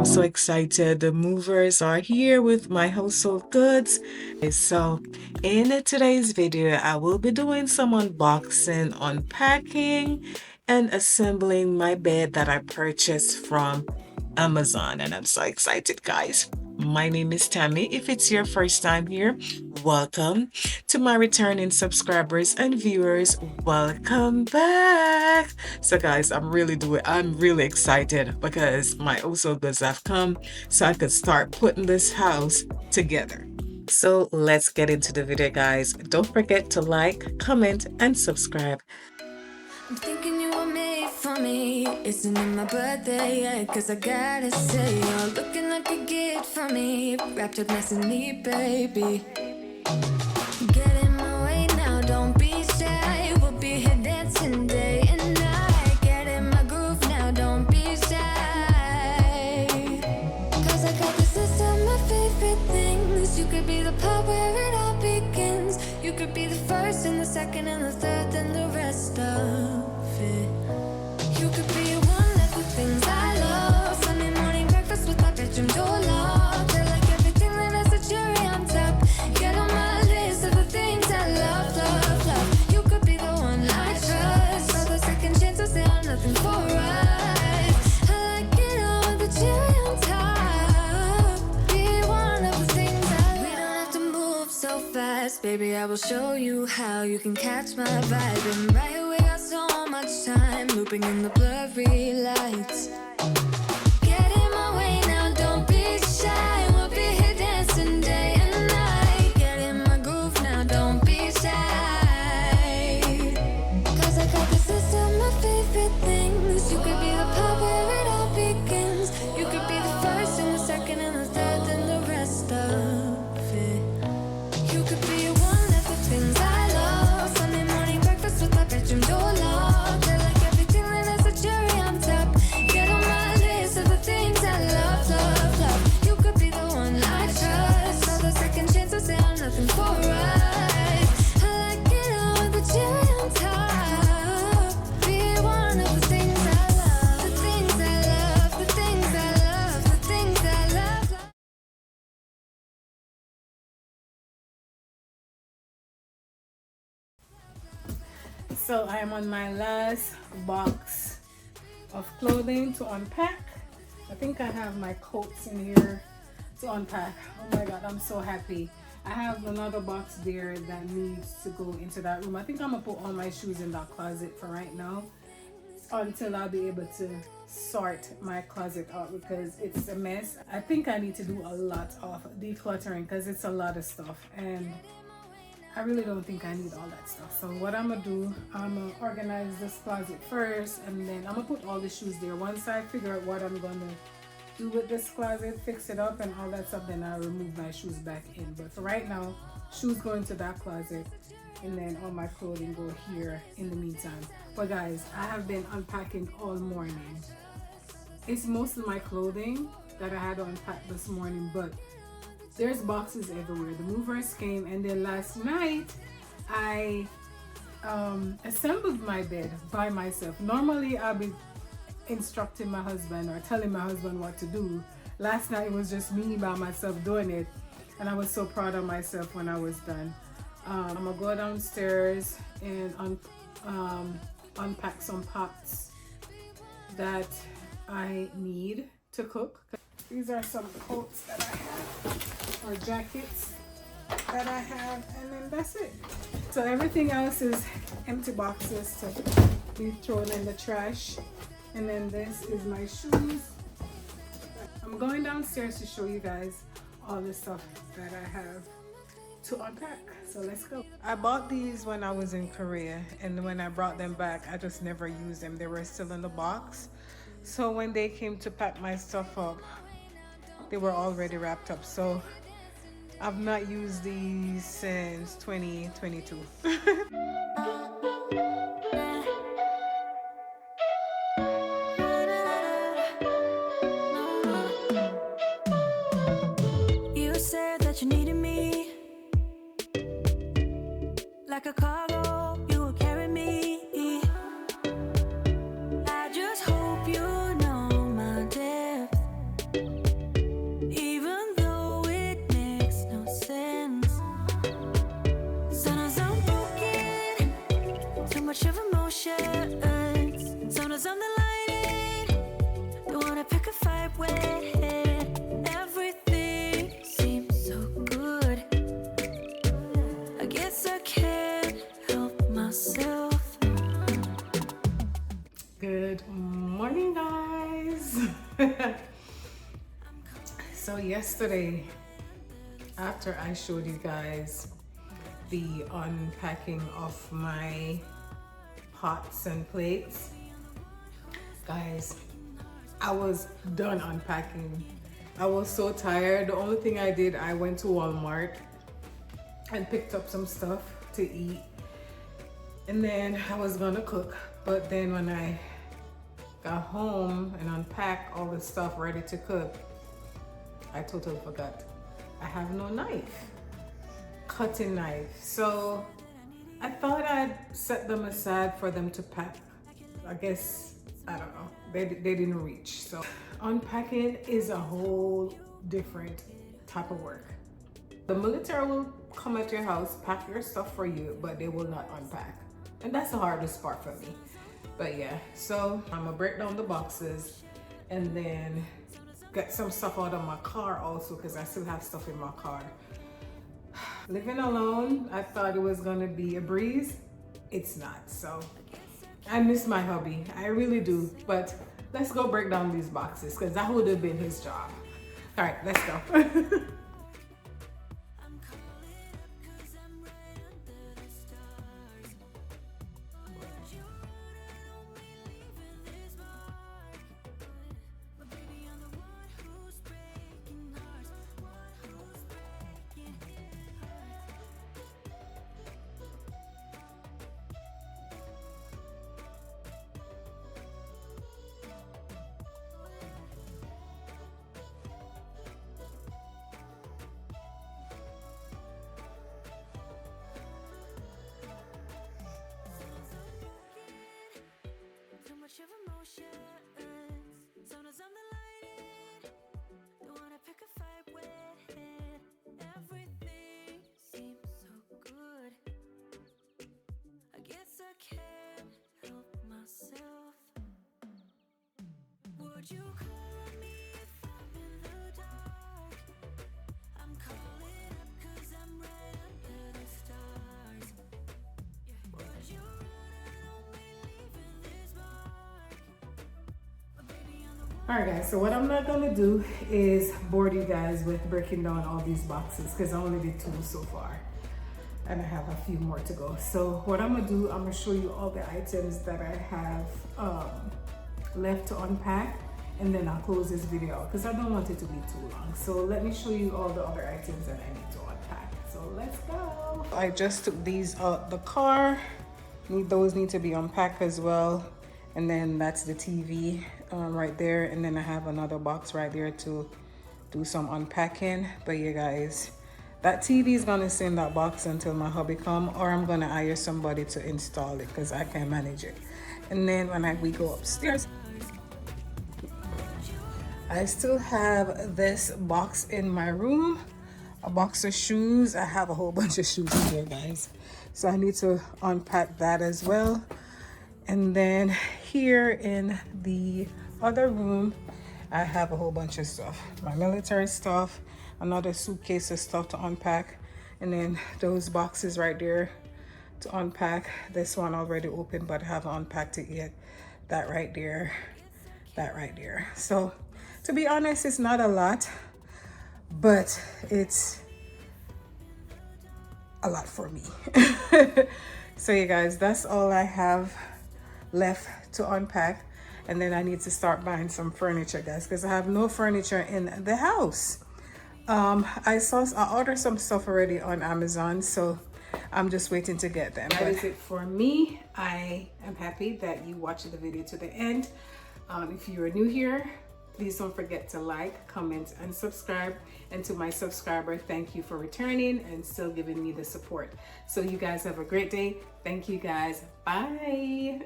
I'm so excited. The movers are here with my household goods. So, in today's video, I will be doing some unboxing, unpacking, and assembling my bed that I purchased from Amazon. And I'm so excited, guys. My name is Tammy. If it's your first time here, welcome. To my returning subscribers and viewers, welcome back. So guys, I'm really excited because my also goods have come so I could start putting this house together. So let's get into the video, guys. Don't forget to like, comment, and subscribe. I'm thinking you were made for me. Isn't it my birthday yet? Cause I gotta say, you're looking like a gift for me. Wrapped up nice and neat, baby. Get in my way now, don't be shy. We'll be here dancing day and night. Get in my groove now, don't be shy. Cause I got this list of my favorite things. You could be the part where it all begins. You could be the first and the second and the third and the rest of it. You could be one of the things I love. Sunday morning breakfast with my bedroom door locked. I like everything that has a cherry on top. Get on my list of the things I love, love, love. You could be the one I trust. All the second chances, they are nothing for us. I like it all with the cherry on top. Be one of the things I love. We don't have to move so fast, baby. I will show you how you can catch my vibe. And right away, got so much time looping in the blurry lights. Get in my way now, don't be shy. We'll be here dancing day and night. Get in my groove now, don't be shy. Cause I got this list of my favorite things. You could be the part where it all begins. You could be the first and the second and the third and the rest of it. You could be one of the things I love. Sunday morning breakfast with my bedroom door locked. I like everything that has a cherry on top. Get on my list of the things I love, love, love. You could be the one I trust. All the second chances, they are nothing for us. I like it all with the cherry on top. Be one of the things I love. The things I love, the things I love, the things I love, love. So I am on my last box of clothing to unpack. I think I have my coats in here to unpack. Oh my god, I'm so happy. I have another box there that needs to go into that room. I think I'm gonna put all my shoes in that closet for right now until I'll be able to sort my closet out because it's a mess. I think I need to do a lot of decluttering because it's a lot of stuff and I really don't think I need all that stuff. So what I'm gonna do, I'm gonna organize this closet first and then I'm gonna put all the shoes there. Once I figure out what I'm gonna do with this closet, fix it up and all that stuff, then I'll remove my shoes back in. But for right now, shoes go into that closet and then all my clothing go here in the meantime. But guys, I have been unpacking all morning. It's mostly my clothing that I had to unpack this morning, but there's boxes everywhere. The movers came and then last night I assembled my bed by myself. Normally I'll be instructing my husband or telling my husband what to do. Last night it was just me by myself doing it and I was so proud of myself when I was done. I'm gonna go downstairs and unpack some pots that I need to cook. These are some coats that I have, or jackets that I have, and then that's it. So everything else is empty boxes to be thrown in the trash. And then this is my shoes. I'm going downstairs to show you guys all the stuff that I have to unpack. So let's go. I bought these when I was in Korea, and when I brought them back, I just never used them. They were still in the box. So when they came to pack my stuff up, they were already wrapped up. So I've not used these since 2022. You said that you needed me like a cargo, you will carry me. I just hope you know my depth. as I'm the lighting, don't wanna pick a fight when everything seems so good. I guess I can't help myself. Good morning, guys. So yesterday, after I showed you guys the unpacking of my pots and plates, guys, I was done unpacking. I was so tired. The only thing I did, I went to Walmart and picked up some stuff to eat, and then I was gonna cook. But then when I got home and unpacked all the stuff ready to cook, I totally forgot. I have no knife, cutting knife. So I thought I'd set them aside for them to pack. I guess, I don't know, they didn't reach. So unpacking is a whole different type of work. The military will come at your house, pack your stuff for you, but they will not unpack. And that's the hardest part for me. But yeah, so I'm gonna break down the boxes and then get some stuff out of my car also, because I still have stuff in my car. Living alone, I thought it was gonna be a breeze. It's not. So I miss my hubby, I really do. But let's go break down these boxes, because that would have been his job. All right, let's go. Would you call me if I'm in the dark? I'm calling up 'cause I'm right under the stars. Would you run on me leaving this mark? Baby, I'm the one. All right, guys, so what I'm not gonna do is bore you guys with breaking down all these boxes, because I only did 2 so far and I have a few more to go. So what I'm gonna do, I'm gonna show you all the items that I have left to unpack, and then I'll close this video because I don't want it to be too long. So let me show you all the other items that I need to unpack. So let's go. I just took these out the car. Those need to be unpacked as well. And then that's the TV right there. And then I have another box right there to do some unpacking. But yeah, guys, that TV is gonna stay in that box until my hubby come, or I'm gonna hire somebody to install it because I can't manage it. And then when we go upstairs, I still have this box in my room, a box of shoes. I have a whole bunch of shoes in here, guys. So I need to unpack that as well. And then here in the other room, I have a whole bunch of stuff. My military stuff, another suitcase of stuff to unpack, and then those boxes right there to unpack. This one already open, but I haven't unpacked it yet. That right there, that right there. So to be honest, it's not a lot, but it's a lot for me. So you guys, that's all I have left to unpack. And then I need to start buying some furniture, guys, because I have no furniture in the house. I ordered some stuff already on Amazon, so I'm just waiting to get them. That is it for me. I am happy that you watched the video to the end. If you are new here, please don't forget to like, comment, and subscribe. And to my subscriber, thank you for returning and still giving me the support. So you guys have a great day. Thank you guys. Bye.